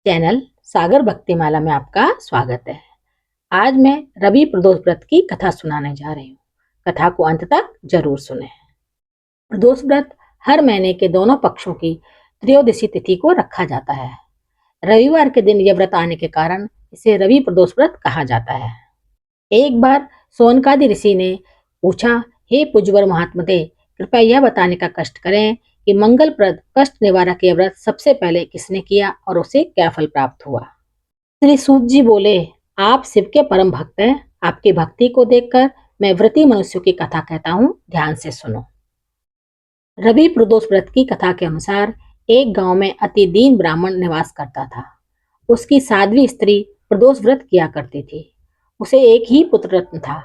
Channel सागर भक्तिमाला में आपका स्वागत है। आज मैं रवि प्रदोष व्रत की कथा सुनाने जा रही हूँ। कथा को अंत तक जरूर सुने। प्रदोष व्रत हर महीने के दोनों पक्षों की त्रयोदशी तिथि को रखा जाता है। रविवार के दिन यह व्रत आने के कारण इसे रवि प्रदोष व्रत कहा जाता है। एक बार सोनकादि ऋषि ने पूछा, हे पूज्यवर महात्मते, कृपया यह बताने का कष्ट करें कि मंगलप्रद कष्ट निवारक यह व्रत सबसे पहले किसने किया और उसे क्या फल प्राप्त हुआ। श्री सूत जी बोले, आप शिव के परम भक्त हैं। आपकी भक्ति को देखकर मैं व्रती मनुष्यों की कथा कहता हूँ, ध्यान से सुनो। रवि प्रदोष व्रत की कथा के अनुसार एक गांव में अति दीन ब्राह्मण निवास करता था। उसकी साध्वी स्त्री प्रदोष व्रत किया करती थी। उसे एक ही पुत्र रत्न था।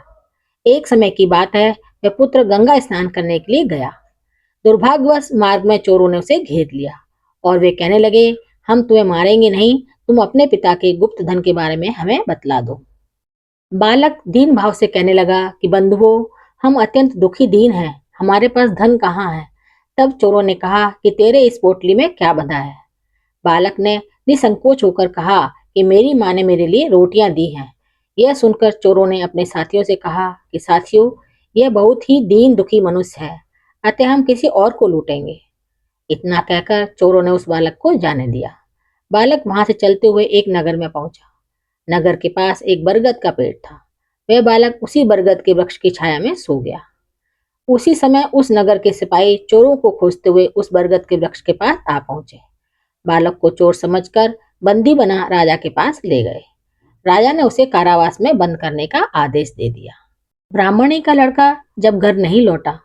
एक समय की बात है, वह पुत्र गंगा स्नान करने के लिए गया। दुर्भाग्यवश मार्ग में चोरों ने उसे घेर लिया और वे कहने लगे, हम तुम्हें मारेंगे नहीं, तुम अपने पिता के गुप्त धन के बारे में हमें बतला दो। बालक दीन भाव से कहने लगा कि बंधुओं, हम अत्यंत दुखी दीन हैं, हमारे पास धन कहाँ है। तब चोरों ने कहा कि तेरे इस पोटली में क्या बंधा है। बालक ने निसंकोच होकर कहा कि मेरी माँ ने मेरे लिए रोटियां दी हैं। यह सुनकर चोरों ने अपने साथियों से कहा कि साथियों, यह बहुत ही दीन दुखी मनुष्य है, अतः हम किसी और को लूटेंगे। इतना कहकर चोरों ने उस बालक को जाने दिया। बालक वहां से चलते हुए एक नगर में पहुंचा। नगर के पास एक बरगद का पेड़ था। वह बालक उसी बरगद के वृक्ष की छाया में सो गया। उसी समय उस नगर के सिपाही चोरों को खोजते हुए उस बरगद के वृक्ष के पास आ पहुंचे। बालक को चोर समझकर बंदी बना राजा के पास ले गए। राजा ने उसे कारावास में बंद करने का आदेश दे दिया। ब्राह्मणी का लड़का जब घर नहीं लौटा,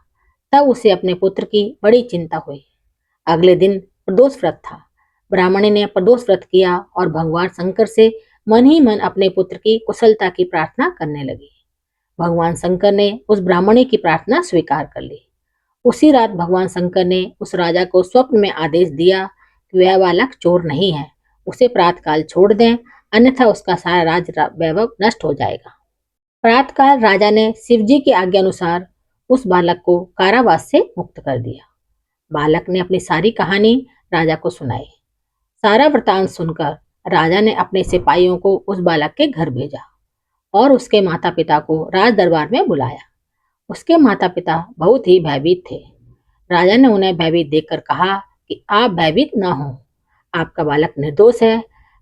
तब उसे अपने पुत्र की बड़ी चिंता हुई। अगले दिन प्रदोष व्रत था। ब्राह्मणी ने प्रदोष व्रत किया और भगवान शंकर से मन ही मन अपने पुत्र की कुशलता की प्रार्थना करने लगी। भगवान शंकर ने उस ब्राह्मणी की प्रार्थना स्वीकार कर ली। उसी रात भगवान शंकर ने उस राजा को स्वप्न में आदेश दिया कि वह बालक चोर नहीं है, उसे प्रातःकाल छोड़ दें, अन्यथा उसका सारा राज वैभव नष्ट हो जाएगा। प्रातःकाल राजा ने शिवजी की आज्ञा अनुसार उस बालक को कारावास से मुक्त कर दिया। बालक ने अपनी सारी कहानी राजा को सुनाई। सारा वृतांत सुनकर राजा ने अपने सिपाहियों को उस बालक के घर भेजा और उसके माता पिता को राज दरबार में बुलाया। उसके माता पिता बहुत ही भयभीत थे। राजा ने उन्हें भयभीत देखकर कहा कि आप भयभीत ना हो, आपका बालक निर्दोष है।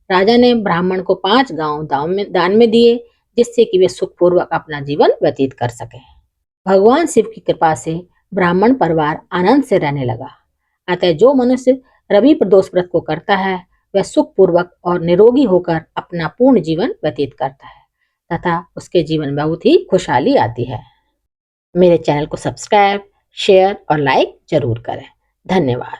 राजा ने ब्राह्मण को 5 गांव दान में दिए, जिससे कि वे सुखपूर्वक अपना जीवन व्यतीत कर सके। भगवान शिव की कृपा से ब्राह्मण परिवार आनंद से रहने लगा। अतः जो मनुष्य रवि प्रदोष व्रत को करता है, वह सुखपूर्वक और निरोगी होकर अपना पूर्ण जीवन व्यतीत करता है तथा उसके जीवन में बहुत ही खुशहाली आती है। मेरे चैनल को सब्सक्राइब, शेयर और लाइक जरूर करें। धन्यवाद।